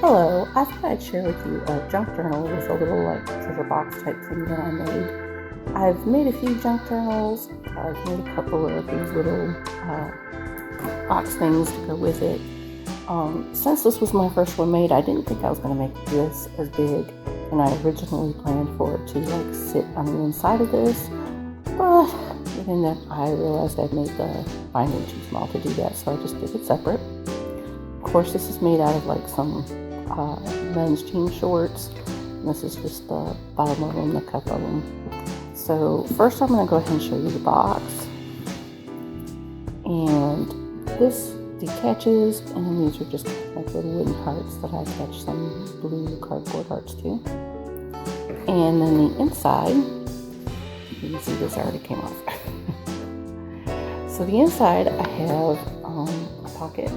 Hello, I thought I'd share with you a junk journal with a little like treasure box type thing that I made. I've made a few junk journals. I've made a couple of these little box things to go with it. Since this was my first one made, I didn't think I was going to make this as big, and I originally planned for it to like sit on the inside of this, but then I realized I'd made the binding too small to do that, so I just did it separate. Of course, this is made out of like some men's jean shorts. And this is just the bottom of them, the cup of them. So first I'm going to go ahead and show you the box. And this detaches, and these are just like little wooden hearts that I attach some blue cardboard hearts to. And then the inside, you can see this already came off. So the inside I have a pocket.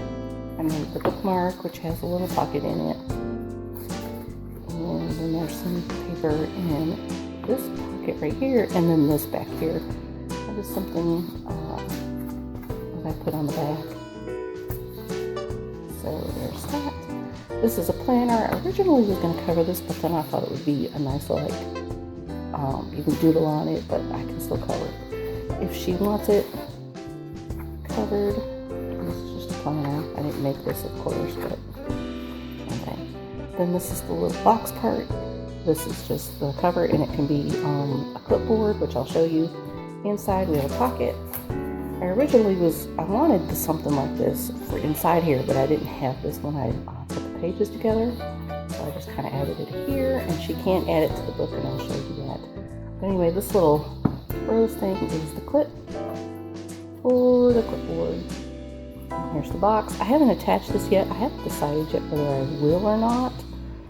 I made the bookmark, which has a little pocket in it. And then there's some paper in this pocket right here, and then this back here. That is something that I put on the back. So there's that. This is a planner. I originally was going to cover this, but then I thought it would be a nice like, you can doodle on it, but I can still cover it. If she wants it covered, planner. I didn't make this, of course, but okay. Then this is the little box part. This is just the cover, and it can be a clipboard, which I'll show you. Inside we have a pocket. I originally wanted something like this for inside here, but I didn't have this when I put the pages together. So I just kind of added it here, and she can't add it to the book, and I'll show you that. But anyway, this little rose thing is the clip for the clipboard. Here's the box. I haven't attached this yet. I haven't decided yet whether I will or not.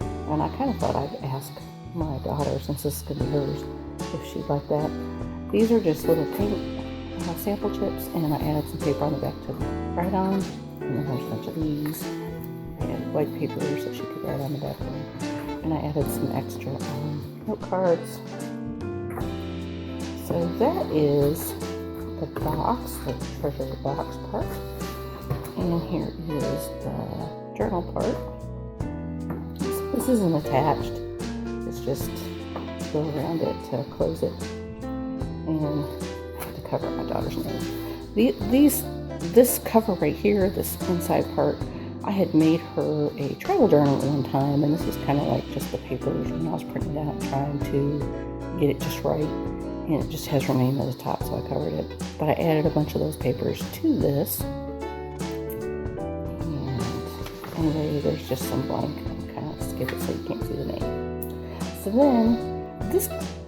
And I kind of thought I'd ask my daughter, since this is going to be hers, if she'd like that. These are just little paint sample chips, and I added some paper on the back to write on. And then there's a bunch of these. I added white paper so she could write on the back one. And I added some extra note cards. So that is the box, the treasure box part. And here is the journal part. So this isn't attached. It's just go around it to close it. And I have to cover my daughter's name. This cover right here, this inside part, I had made her a travel journal at one time, and this was kind of like just the papers when I was printing it out, trying to get it just right. And it just has her name at the top, so I covered it. But I added a bunch of those papers to this. Anyway, there's just some blank. I'm kind of skip it so you can't see the name. So then,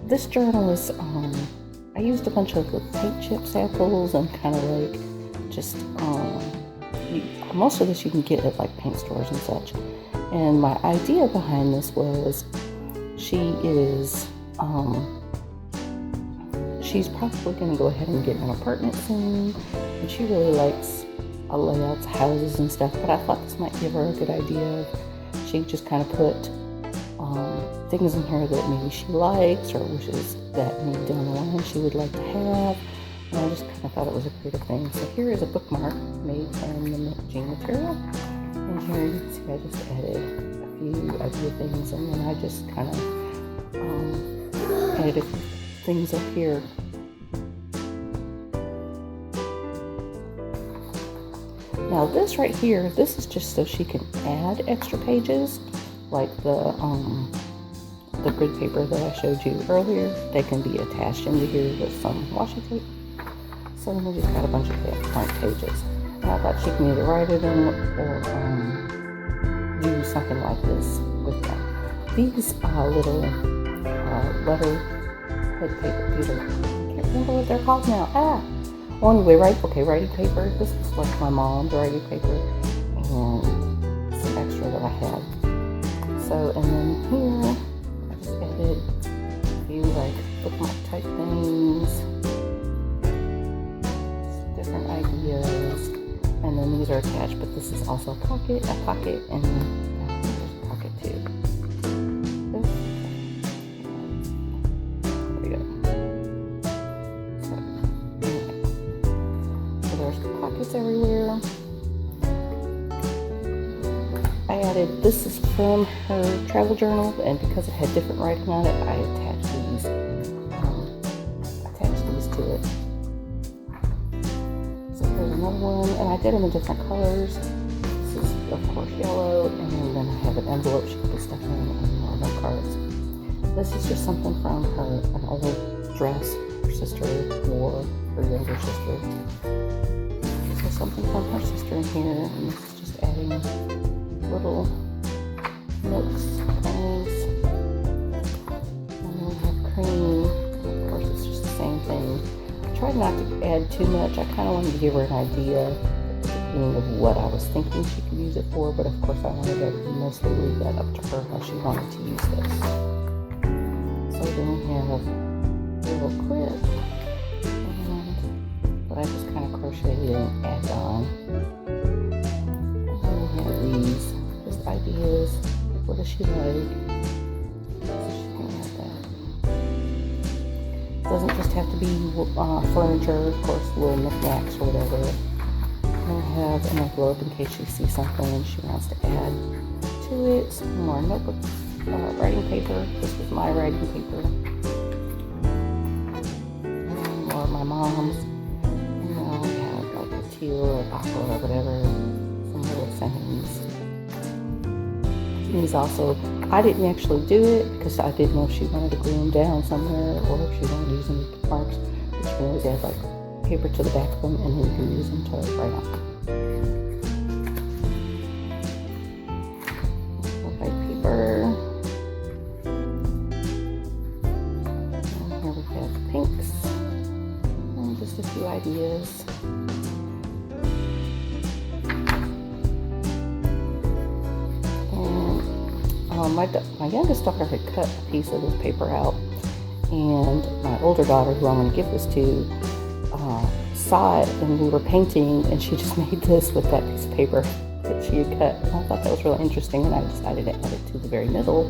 this journal is, I used a bunch of paint chip samples and kind of like just, most of this you can get at like paint stores and such. And my idea behind this was, she's probably going to go ahead and get an apartment soon, and she really likes layouts, houses and stuff, but I thought this might give her a good idea. She just kind of put things in here that maybe she likes or wishes that maybe down the line she would like to have, and I just kind of thought it was a creative thing. So here is a bookmark made from the jean material, and here you can see I just added a few idea things, and then I just kind of added a few things up here. Now this right here, this is just so she can add extra pages, like the grid paper that I showed you earlier. They can be attached into here with some washi tape. So then we just got a bunch of blank pages. And I thought she can either write it in or do something like this with them. These little letter head paper, I can't remember what they're called now. Well, anyway, writing paper. This was like my mom's writing paper, and some extra that I had. So, and then here, I just added a few like bookmark type things, different ideas, and then these are attached, but this is also a pocket, and there's a pocket too. Pockets everywhere. I added added, this is from her travel journal, and because it had different writing on it, I attached these to it. So here's another one, and I did them in different colors. This is, of course, yellow, and then I have an envelope she put stuff in, and more note cards. This is just something from an old dress her sister wore, her younger sister. So something from her sister in here, and this is just adding little nooks, crannies. And then we have cream. Of course, it's just the same thing. I tried not to add too much. I kind of wanted to give her an idea at the beginning of what I was thinking she could use it for, but of course I wanted to mostly leave that up to her how she wanted to use this. So then we have a little clip, and that I just kind of crocheted and added on. And then we have these just ideas. What does she like? So she can add that. It doesn't just have to be furniture, of course, little knickknacks or whatever. And we have an envelope in case she sees something and she wants to add to it. Some more notebook writing paper. This was my writing paper. And more of my mom's. And then we have like a teal or aqua or whatever. Some little sayings. These also, I didn't actually do it because I didn't know if she wanted to glue them down somewhere or if she wanted to use them as bookmarks. But you can always add like paper to the back of them and then you can use them to write on. White paper. And here we have pinks. And just a few ideas. My youngest daughter had cut a piece of this paper out, and my older daughter, who I'm going to give this to, saw it, and we were painting, and she just made this with that piece of paper that she had cut. And I thought that was really interesting, and I decided to add it to the very middle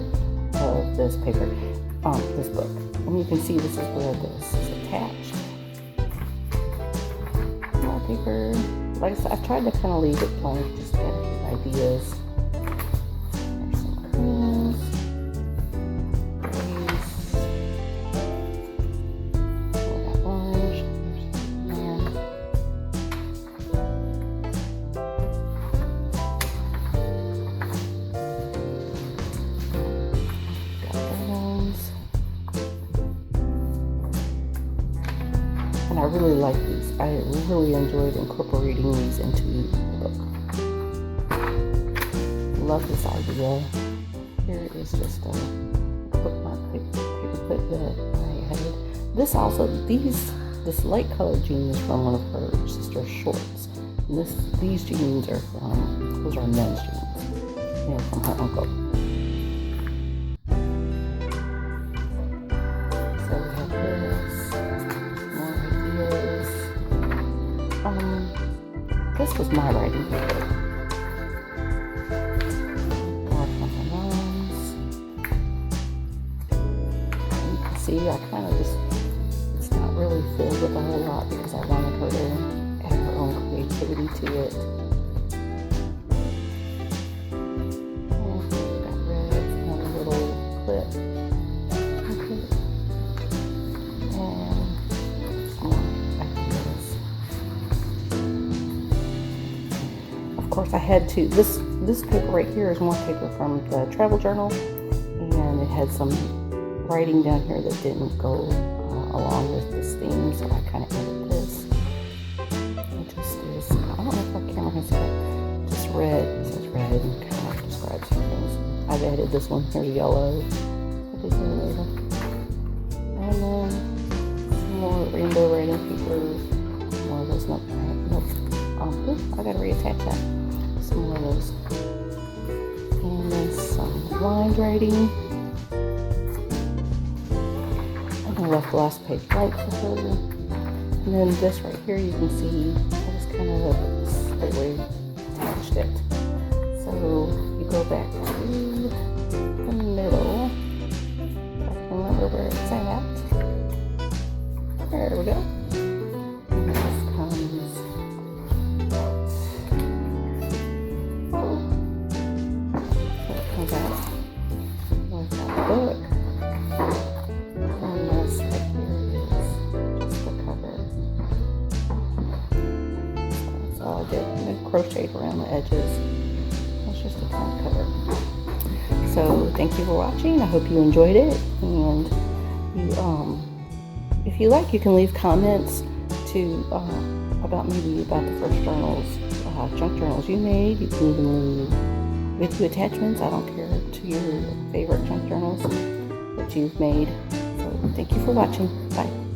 of this paper, this book. And you can see this is where this is attached. More paper. Like I said, I've tried to kind of leave it blank, just add a few ideas. I really like these. I really enjoyed incorporating these into the book. Love this idea. Here is just a bookmark paper clip that I added. This also, this light colored jean is from one of her sister's shorts. And these jeans are from, those are men's jeans. They're from her uncle. So we have this. This was my writing paper. More from my mom's. And you can see I kind of just, it's not really filled with a whole lot because I wanted her to add her own creativity to it. And we've got red, another little clip. Of course, I had to, this paper right here is more paper from the travel journal, and it had some writing down here that didn't go along with this theme, so I kind of added this. It just is, I don't know if our camera has it, just red, it says red, and kind of describes some things. I've added this one here, yellow, and then some more rainbow writing paper, more of those nope. I gotta reattach that. Some more of those. And then some blind writing. I left the last page blank for her. And then this right here, you can see I just kind of straightway attached it. So you go back to the middle. I can remember where it's at. There we go. did, crocheted around the edges. It's just a fun cover. So thank you for watching. I hope you enjoyed it, and you, if you like, you can leave comments to about the first journals, junk journals you made. You can even leave video attachments. I don't care, to your favorite junk journals that you've made. So thank you for watching. Bye.